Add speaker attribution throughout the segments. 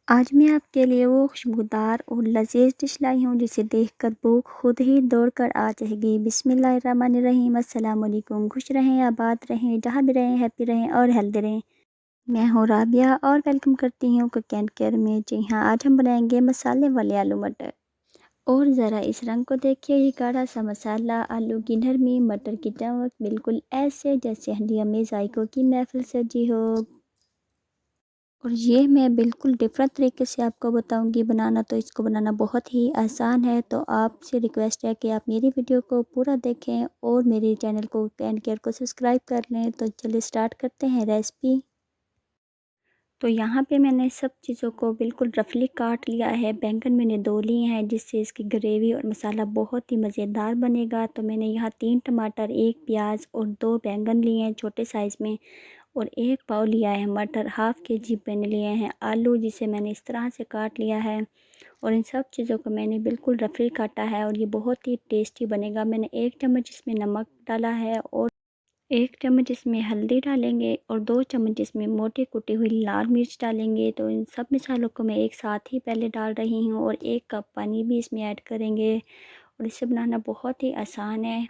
Speaker 1: आज मैं आपके लिए वो खुशबूदार और लजीज डिश लाई हूँ जिसे देखकर भूख खुद ही दौड़ कर आ जाएगी। बिस्मिल्लाहिर्रहमानिर्रहीम। अस्सलाम वालेकुम। खुश रहें, आबाद रहें, जहाँ भी रहें हैप्पी रहें और हेल्दी रहें। मैं हूँ राबिया और वेलकम करती हूँ कुक एंड केयर में। जी हाँ, आज हम बनाएंगे मसाले वाले आलू मटर। और ज़रा इस रंग को देखिए, ये गाढ़ा सा मसाला, आलू की नरमी, मटर की चमक, बिल्कुल ऐसे जैसे हंडिया में जायकों की महफिल सजी हो। और ये मैं बिल्कुल डिफरेंट तरीके से आपको बताऊंगी बनाना, तो इसको बनाना बहुत ही आसान है। तो आपसे रिक्वेस्ट है कि आप मेरी वीडियो को पूरा देखें और मेरे चैनल को एंड केयर को सब्सक्राइब कर लें। तो चलिए स्टार्ट करते हैं रेसिपी। तो यहाँ पे मैंने सब चीज़ों को बिल्कुल रफली काट लिया है। बैंगन मैंने 2 लिए हैं जिससे इसकी ग्रेवी और मसाला बहुत ही मज़ेदार बनेगा। तो मैंने यहाँ 3 टमाटर, 1 प्याज और 2 बैंगन लिए हैं छोटे साइज़ में। और 1 पाव लिया है मटर, हाफ़ के जी मैंने लिए हैं आलू जिसे मैंने इस तरह से काट लिया है। और इन सब चीज़ों को मैंने बिल्कुल रफली काटा है और ये बहुत ही टेस्टी बनेगा। मैंने 1 चम्मच इसमें नमक डाला है और 1 चम्मच इसमें हल्दी डालेंगे और 2 चम्मच इसमें मोटी कुटी हुई लाल मिर्च डालेंगे। तो इन सब मसालों को मैं एक साथ ही पहले डाल रही हूँ और 1 कप पानी भी इसमें ऐड करेंगे। और इसे बनाना बहुत ही आसान है।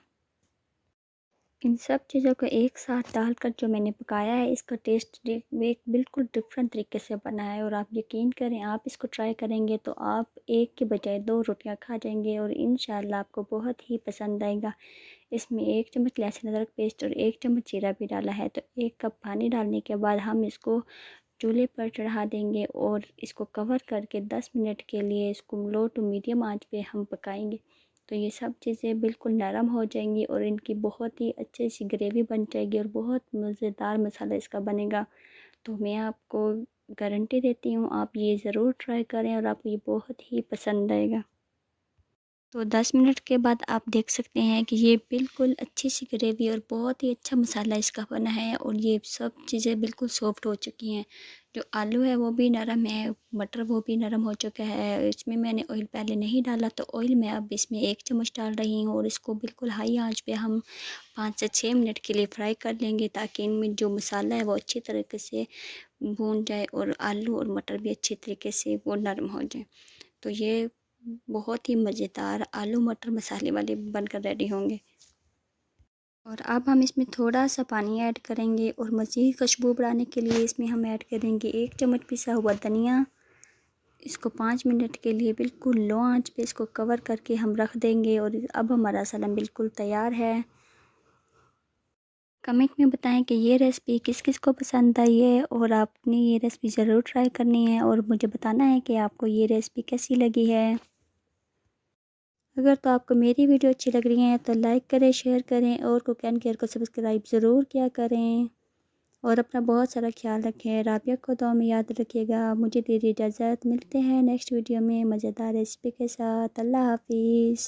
Speaker 1: इन सब चीज़ों को एक साथ डालकर जो मैंने पकाया है, इसका टेस्ट एक बिल्कुल डिफरेंट तरीके से बना है। और आप यकीन करें, आप इसको ट्राई करेंगे तो आप एक के बजाय 2 रोटियां खा जाएंगे और इंशाल्लाह आपको बहुत ही पसंद आएगा। इसमें 1 चम्मच लहसुन अदरक पेस्ट और 1 चम्मच जीरा भी डाला है। तो 1 कप पानी डालने के बाद हम इसको चूल्हे पर चढ़ा देंगे और इसको कवर करके 10 मिनट के लिए इसको लो टू मीडियम आंच पे हम पकाएंगे। तो ये सब चीज़ें बिल्कुल नरम हो जाएंगी और इनकी बहुत ही अच्छी सी ग्रेवी बन जाएगी और बहुत मज़ेदार मसाला इसका बनेगा। तो मैं आपको गारंटी देती हूँ, आप ये ज़रूर ट्राई करें और आपको ये बहुत ही पसंद आएगा। तो 10 मिनट के बाद आप देख सकते हैं कि ये बिल्कुल अच्छी सी ग्रेवी और बहुत ही अच्छा मसाला इसका बना है और ये सब चीज़ें बिल्कुल सॉफ्ट हो चुकी हैं। जो आलू है वो भी नरम है, मटर वो भी नरम हो चुका है। इसमें मैंने ऑयल पहले नहीं डाला, तो ऑयल मैं अब इसमें 1 चम्मच डाल रही हूँ और इसको बिल्कुल हाई आंच पे हम 5 से 6 मिनट के लिए फ्राई कर लेंगे, ताकि इनमें जो मसाला है वो अच्छी तरीके से भून जाए और आलू और मटर भी अच्छी तरीके से वो नरम हो जाए। तो ये बहुत ही मज़ेदार आलू मटर मसाले वाले बनकर रेडी होंगे। और अब हम इसमें थोड़ा सा पानी ऐड करेंगे और मज़ीद खुशबू बढ़ाने के लिए इसमें हम ऐड करेंगे 1 चम्मच पिसा हुआ धनिया। इसको 5 मिनट के लिए बिल्कुल लो आंच पे इसको कवर करके हम रख देंगे। और अब हमारा सलाद बिल्कुल तैयार है। कमेंट में बताएं कि ये रेसिपी किस किस को पसंद आई है और आपने ये रेसिपी ज़रूर ट्राई करनी है और मुझे बताना है कि आपको ये रेसिपी कैसी लगी है। अगर तो आपको मेरी वीडियो अच्छी लग रही है तो लाइक करें, शेयर करें और कुक एंड केयर को सब्सक्राइब ज़रूर किया करें। और अपना बहुत सारा ख्याल रखें। राबिया को दुआ में याद रखिएगा। मुझे दीजिए इजाज़त, मिलते हैं नेक्स्ट वीडियो में मज़ेदार रेसिपी के साथ। अल्लाह हाफिज़।